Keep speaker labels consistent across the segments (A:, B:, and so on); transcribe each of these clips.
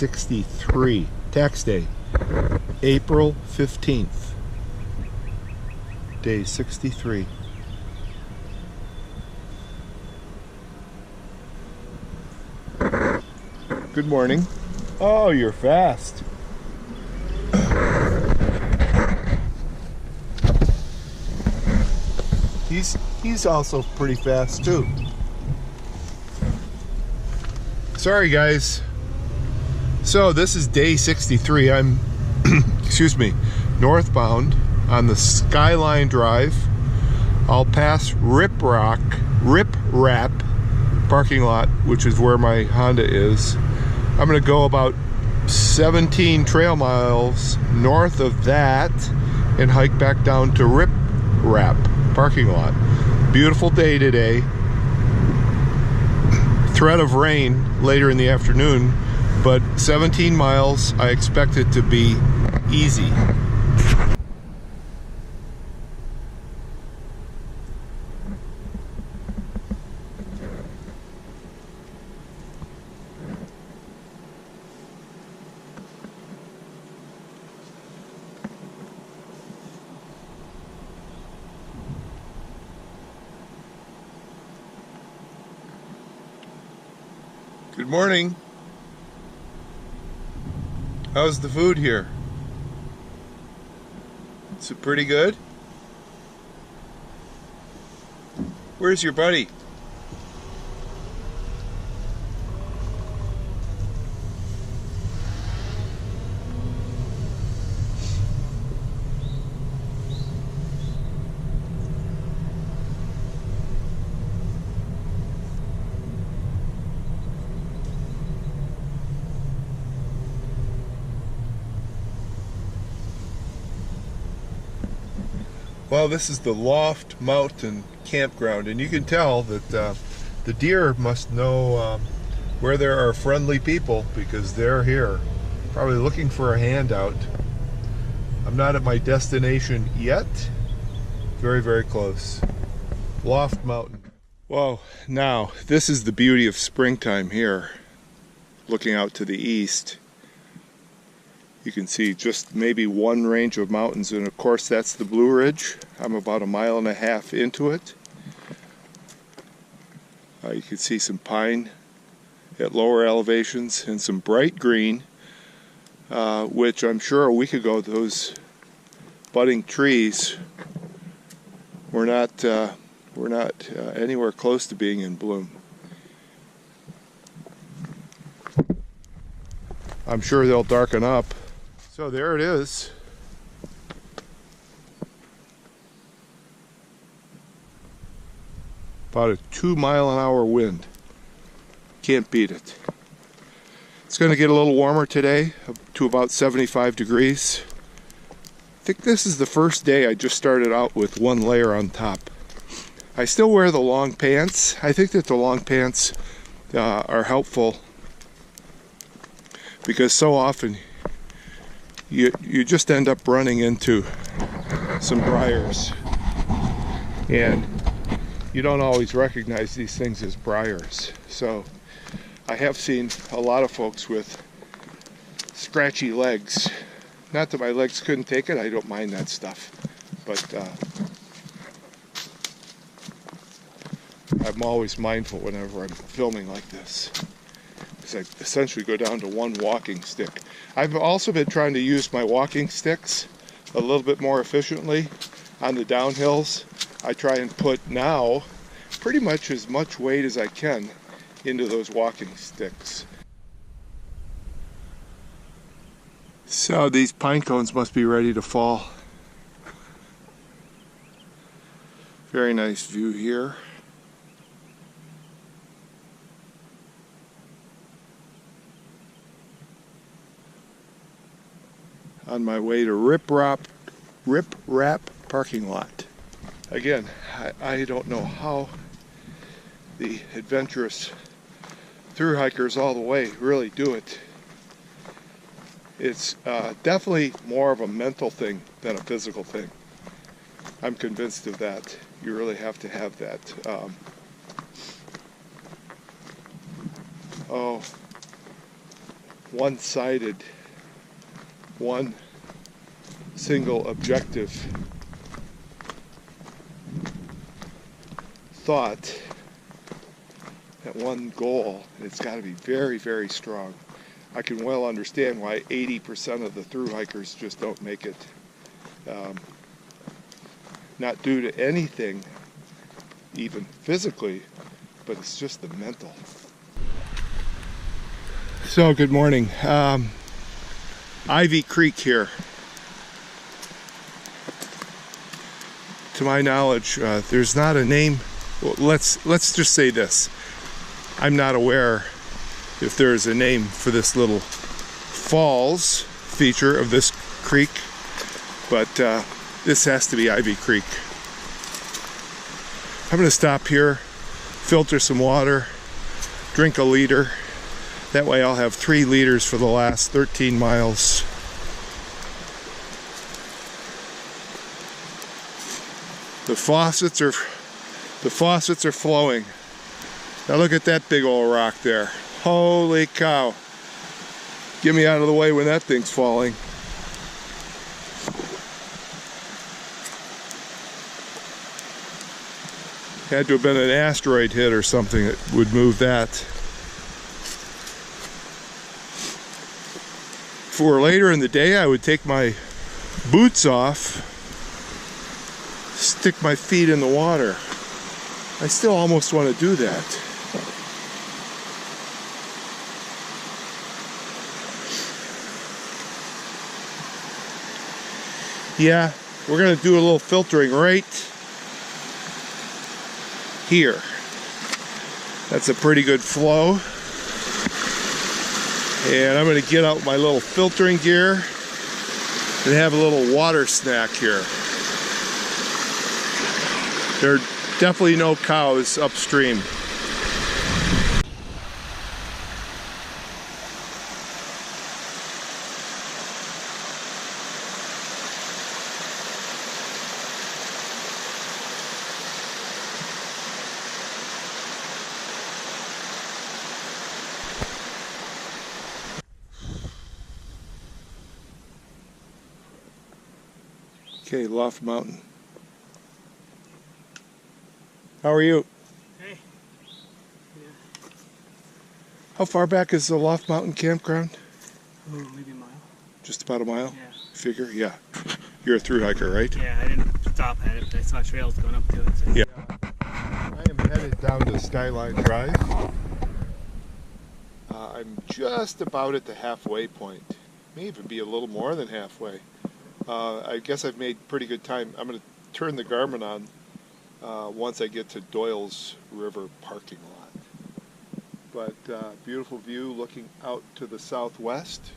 A: 63, tax day, April 15th, day 63. Good morning. Oh, you're fast. He's also pretty fast too. Sorry guys. So this is day 63. I'm excuse me, northbound on the Skyline Drive. I'll pass Rip Rap parking lot, which is where my Honda is. I'm gonna go about 17 trail miles north of that and hike back down to Rip Rap parking lot. Beautiful day today. Threat of rain later in the afternoon, but 17 miles, I expect it to be easy. Good morning. How's the food here? Is it pretty good? Where's your buddy? Well, this is the Loft Mountain campground, and you can tell that the deer must know where there are friendly people, because they're here, probably looking for a handout. I'm not at my destination yet. Very, very close. Loft Mountain. Whoa, now this is the beauty of springtime here. Looking out to the east, you can see just maybe one range of mountains, and of course that's the Blue Ridge. I'm about 1.5 miles into it. You can see some pine at lower elevations and some bright green, which I'm sure a week ago those budding trees were not anywhere close to being in bloom. I'm sure they'll darken up. So there it is. About a 2-mile-an-hour wind. Can't beat it. It's going to get a little warmer today, up to about 75 degrees. I think this is the first day I just started out with one layer on top. I still wear the long pants. I think that the long pants are helpful, because so often you just end up running into some briars, and you don't always recognize these things as briars. So I have seen a lot of folks with scratchy legs. Not that my legs couldn't take it, I don't mind that stuff, but I'm always mindful whenever I'm filming like this, because I essentially go down to one walking stick. I've also been trying to use my walking sticks a little bit more efficiently on the downhills. I try and put now pretty much as much weight as I can into those walking sticks. So these pine cones must be ready to fall. Very nice view here. On my way to Rip Rap parking lot. Again, I don't know how the adventurous thru hikers all the way really do it. It's definitely more of a mental thing than a physical thing. I'm convinced of that. You really have to have that. one-sided, one single objective thought, that one goal. It's got to be very, very strong. I can well understand why 80% of the through hikers just don't make it. Not due to anything, even physically, but it's just the mental. So, good morning. Ivy Creek here. To my knowledge, there's not a name. Well, let's just say this. I'm not aware if there's a name for this little falls feature of this creek, but this has to be Ivy Creek. I'm going to stop here, filter some water, drink a liter. That way I'll have 3 liters for the last 13 miles. The faucets are flowing. Now look at that big old rock there. Holy cow. Get me out of the way when that thing's falling. Had to have been an asteroid hit or something that would move that. For later in the day, I would take my boots off, stick my feet in the water. I still almost want to do that. Yeah, we're going to do a little filtering right here. That's a pretty good flow. And I'm going to get out my little filtering gear and have a little water snack here. There are definitely no cows upstream. Okay, Loft Mountain. How are you?
B: Hey. Yeah.
A: How far back is the Loft Mountain campground?
B: Oh, maybe a mile.
A: Just about a mile?
B: Yeah.
A: Figure? Yeah. You're a through hiker, right?
B: Yeah, I didn't stop at it, but I saw trails going up to it. So.
A: Yeah. I am headed down to Skyline Drive. I'm just about at the halfway point. May even be a little more than halfway. I guess I've made pretty good time. I'm going to turn the Garmin on once I get to Doyle's River parking lot. But beautiful view looking out to the southwest.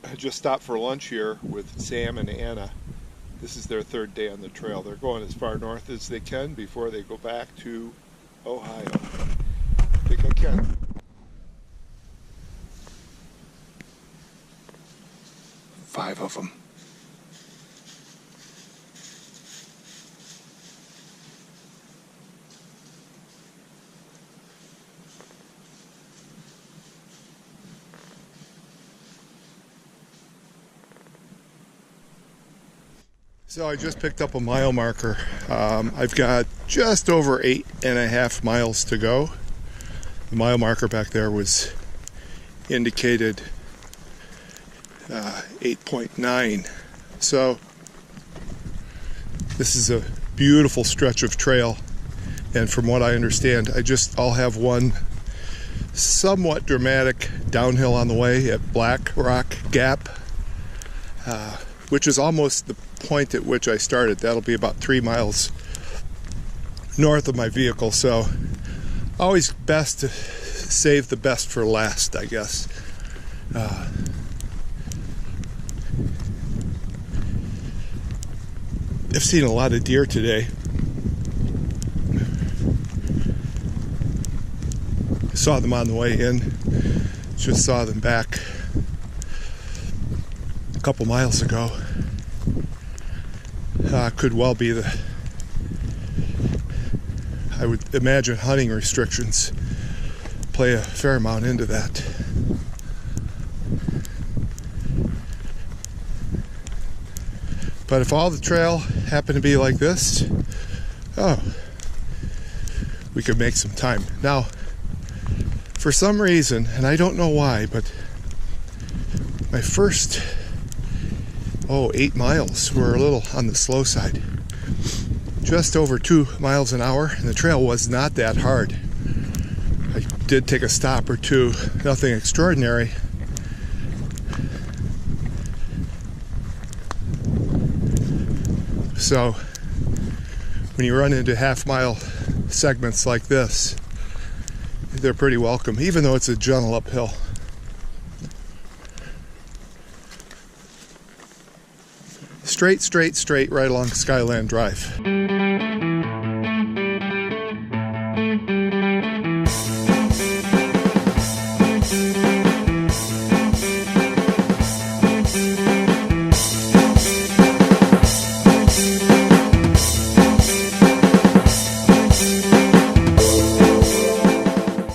A: I just stopped for lunch here with Sam and Anna. This is their 3rd day on the trail. They're going as far north as they can before they go back to Ohio. I think I can. 5 of them. So I just picked up a mile marker. I've got just over 8.5 miles to go. The mile marker back there was indicated 8.9. So this is a beautiful stretch of trail, and from what I understand, I'll have one somewhat dramatic downhill on the way at Black Rock Gap, which is almost the point at which I started. That'll be about 3 miles north of my vehicle, so always best to save the best for last, I guess. I've seen a lot of deer today. Saw them on the way in, just saw them back a couple miles ago. Could well be I would imagine, hunting restrictions play a fair amount into that. But if all the trail happened to be like this, oh, we could make some time. Now, for some reason, and I don't know why, but my first 8 miles were a little on the slow side. Just over 2 miles an hour, and the trail was not that hard. I did take a stop or two, nothing extraordinary. So when you run into half-mile segments like this, they're pretty welcome, even though it's a gentle uphill. Straight, straight, straight right along Skyland Drive.